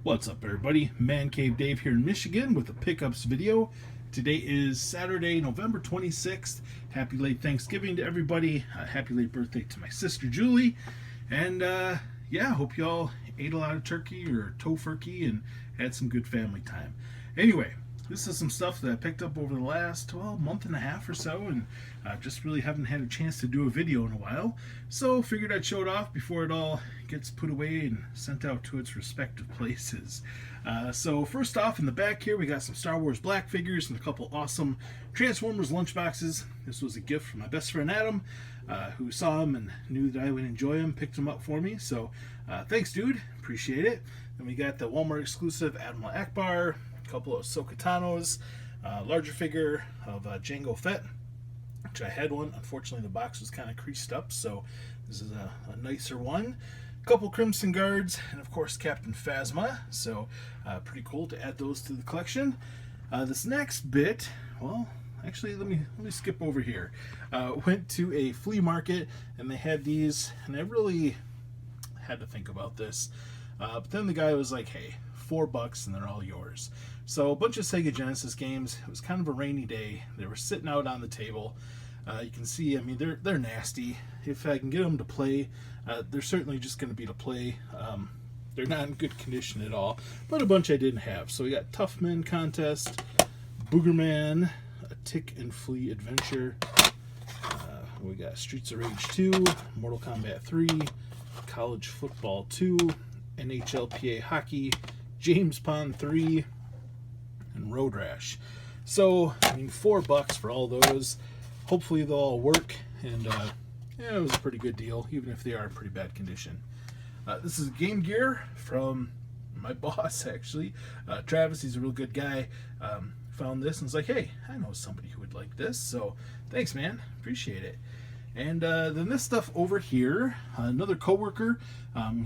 What's up, everybody? Mancave Dave here in Michigan with a pickups video. Today is Saturday, November 26th. Happy late Thanksgiving to everybody. Happy late birthday to my sister Julie. And yeah, hope y'all ate a lot of turkey or tofurkey and had some good family time. Anyway, this is some stuff that I picked up over the last, month and a half or so, and just really haven't had a chance to do a video in a while. So figured I'd show it off before it all gets put away and sent out to its respective places. So first off, in the back here, we got some Star Wars Black figures and a couple awesome Transformers lunchboxes. This was a gift from my best friend Adam, who saw them and knew that I would enjoy them, picked them up for me. So thanks, dude. Appreciate it. Then we got the Walmart exclusive Admiral Akbar, a couple of Sokatanos, larger figure of Jango Fett, which I had one. Unfortunately, the box was kind of creased up, so this is a nicer one. A couple Crimson Guards, and of course Captain Phasma. So pretty cool to add those to the collection. This next bit, well, actually let me skip over here. Went to a flea market and they had these, and I really had to think about this. But then the guy was like, "Hey, $4 and they're all yours." So a bunch of Sega Genesis games. It was kind of a rainy day. They were sitting out on the table. You can see, I mean, they're nasty. If I can get them to play, they're certainly just going to be to play. They're not in good condition at all, but a bunch I didn't have. So we got Tough Men Contest, Boogerman, a Tick and Flea Adventure. We got Streets of Rage 2, Mortal Kombat 3, College Football 2, NHLPA Hockey, James Pond 3, and Road Rash. So, I mean, $4 for all those. Hopefully they'll all work, and yeah, it was a pretty good deal, even if they are in pretty bad condition. This is Game Gear from my boss, actually. Travis, he's a real good guy. Found this and was like, "Hey, I know somebody who would like this, so thanks, man. Appreciate it." And then this stuff over here, another coworker,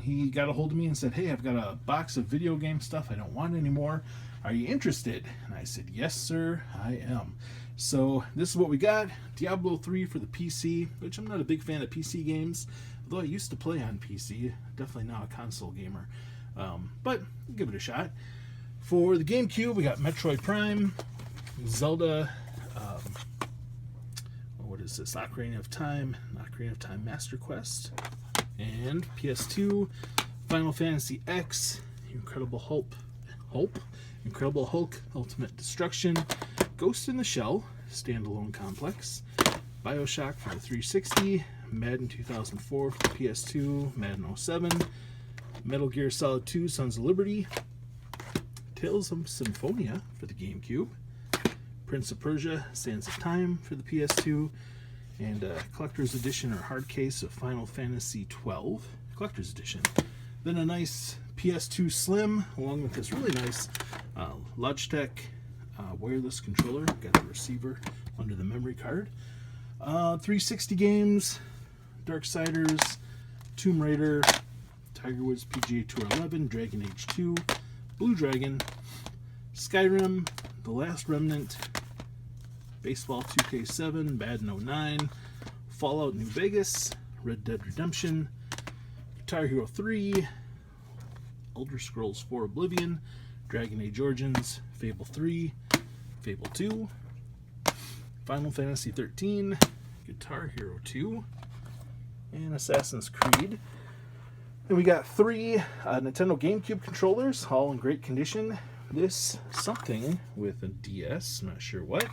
he got a hold of me and said, "Hey, I've got a box of video game stuff I don't want anymore. Are you interested?" And I said, "Yes, sir, I am." So this is what we got. Diablo 3 for the PC, which I'm not a big fan of PC games, although I used to play on PC. Definitely not a console gamer, but I'll give it a shot. For the GameCube, we got Metroid Prime, Zelda, what is this? Ocarina of Time Master Quest, and PS2, Final Fantasy X, Incredible Hulk, Ultimate Destruction, Ghost in the Shell, Standalone Complex, BioShock for the 360, Madden 2004 for the PS2, Madden 07, Metal Gear Solid 2, Sons of Liberty, Tales of Symphonia for the GameCube, Prince of Persia, Sands of Time for the PS2, and Collector's Edition or hard case of Final Fantasy 12, Collector's Edition. Then a nice PS2 Slim, along with this really nice Logitech wireless controller. Got the receiver under the memory card. 360 games, Darksiders, Tomb Raider, Tiger Woods PGA Tour 11, Dragon Age 2, Blue Dragon, Skyrim, The Last Remnant, Baseball 2K7, Madden 09, Fallout New Vegas, Red Dead Redemption, Guitar Hero 3, Elder Scrolls 4 Oblivion, Dragon Age Origins, Fable 3, Fable 2, Final Fantasy 13, Guitar Hero 2, and Assassin's Creed. Then we got 3 Nintendo GameCube controllers, all in great condition. This something with a DS, not sure what.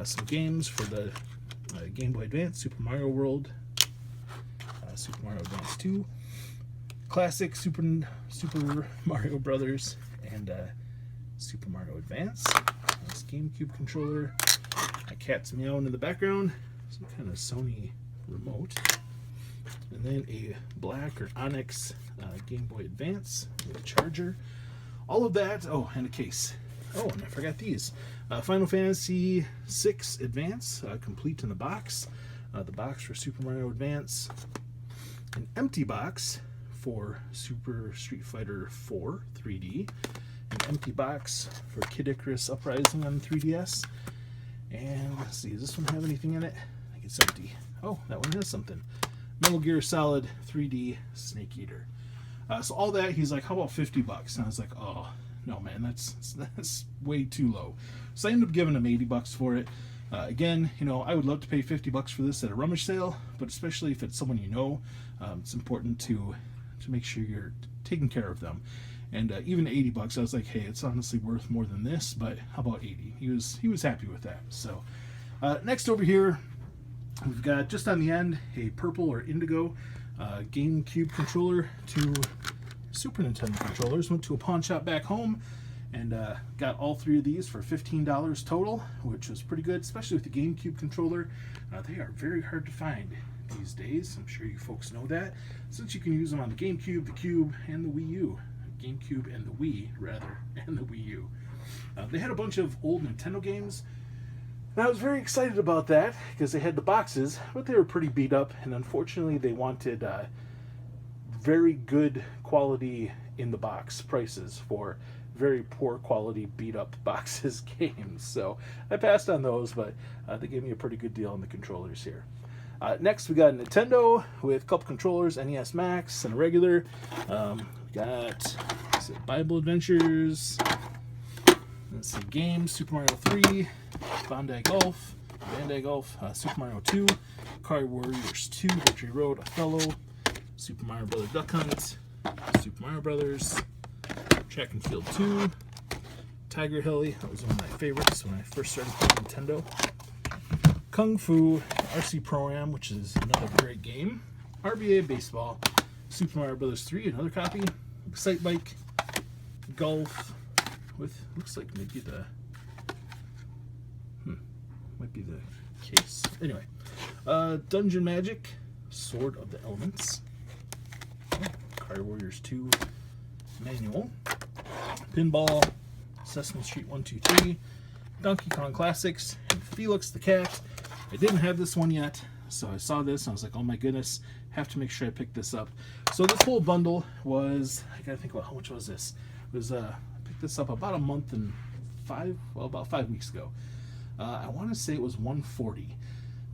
Some games for the Game Boy Advance, Super Mario World, Super Mario Advance 2, Classic Super Mario Brothers, and Super Mario Advance. This GameCube controller. My cat's meowing in the background. Some kind of Sony remote. And then a black or Onyx Game Boy Advance with a charger. All of that. Oh, and a case. Oh, and I forgot these. Final Fantasy VI Advance, complete in the box. The box for Super Mario Advance. An empty box for Super Street Fighter 4 3D. An empty box for Kid Icarus Uprising on 3DS. And let's see, does this one have anything in it? I think it's empty. Oh, that one has something. Metal Gear Solid 3D Snake Eater. So all that, he's like, how about $50? And I was like, oh no, man, that's way too low. So I ended up giving him $80 for it. Again, you know, I would love to pay $50 for this at a rummage sale, but especially if it's someone you know, it's important to make sure you're taking care of them. And even $80, I was like, hey, it's honestly worth more than this, but how about 80? He was happy with that. So next over here, we've got just on the end a purple or indigo GameCube controller to Super Nintendo controllers. Went to a pawn shop back home and got all three of these for $15 total, which was pretty good, especially with the GameCube controller. They are very hard to find these days. I'm sure you folks know that, since you can use them on the GameCube, the Cube, and the Wii U. GameCube and the Wii, rather, and the Wii U. They had a bunch of old Nintendo games, and I was very excited about that because they had the boxes, but they were pretty beat up, and unfortunately they wanted very good quality in the box prices for very poor quality beat up boxes games. So I passed on those, but they gave me a pretty good deal on the controllers here. Next we got a Nintendo with a couple controllers, NES Max and a regular. We got Bible Adventures, let's see, games, Super Mario 3, Bandai Golf, Super Mario 2, Car Warriors 2, Victory Road, Othello, Super Mario Brothers Duck Hunt, Super Mario Brothers, Track and Field 2, Tiger Hilly, that was one of my favorites when I first started playing Nintendo, Kung Fu, RC Pro-Am, which is another great game, RBA Baseball, Super Mario Brothers 3, another copy, Excite Bike, Golf, with, looks like maybe the, might be the case. Anyway, Dungeon Magic, Sword of the Elements, Car Warriors 2 manual, Pinball, Sesame Street 1, 2, 3, Donkey Kong Classics, and Felix the Cat. I didn't have this one yet, so I saw this and I was like, oh my goodness, have to make sure I pick this up. So this whole bundle was, I gotta think about how much was this. It was, I picked this up about a month and about 5 weeks ago. I want to say it was $140,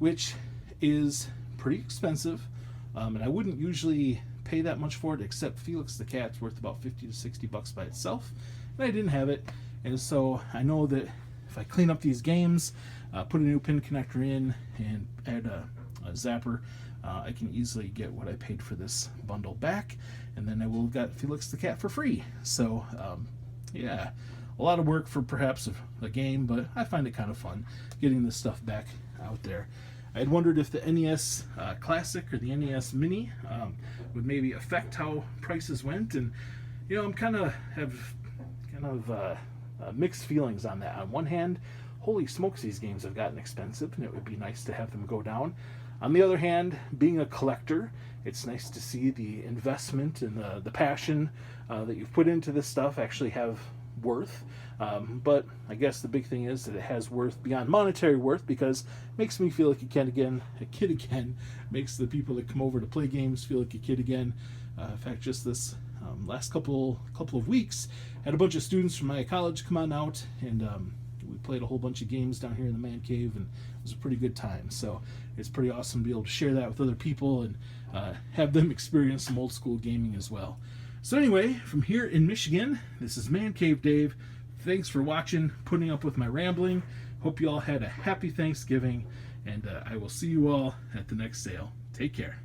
which is pretty expensive, and I wouldn't usually pay that much for it, except Felix the Cat's worth about $50 to $60 by itself, and I didn't have it, and so I know that if I clean up these games, put a new pin connector in, and add a zapper, I can easily get what I paid for this bundle back, and then I will have got Felix the Cat for free. So yeah, a lot of work for perhaps a game, but I find it kind of fun getting this stuff back out there. I had wondered if the NES Classic or the NES Mini would maybe affect how prices went, and you know, I'm kind of mixed feelings on that. On one hand, holy smokes, these games have gotten expensive, and it would be nice to have them go down. On the other hand, being a collector, it's nice to see the investment and the passion that you've put into this stuff actually have worth. But I guess the big thing is that it has worth beyond monetary worth, because it makes me feel like a kid again, makes the people that come over to play games feel like a kid again. In fact, just this last couple of weeks, had a bunch of students from my college come on out, and we played a whole bunch of games down here in the Man Cave, and it was a pretty good time. So it's pretty awesome to be able to share that with other people and have them experience some old school gaming as well. So anyway, from here in Michigan, this is Mancave Dave. Thanks for watching, putting up with my rambling. Hope you all had a happy Thanksgiving, and I will see you all at the next sale. Take care.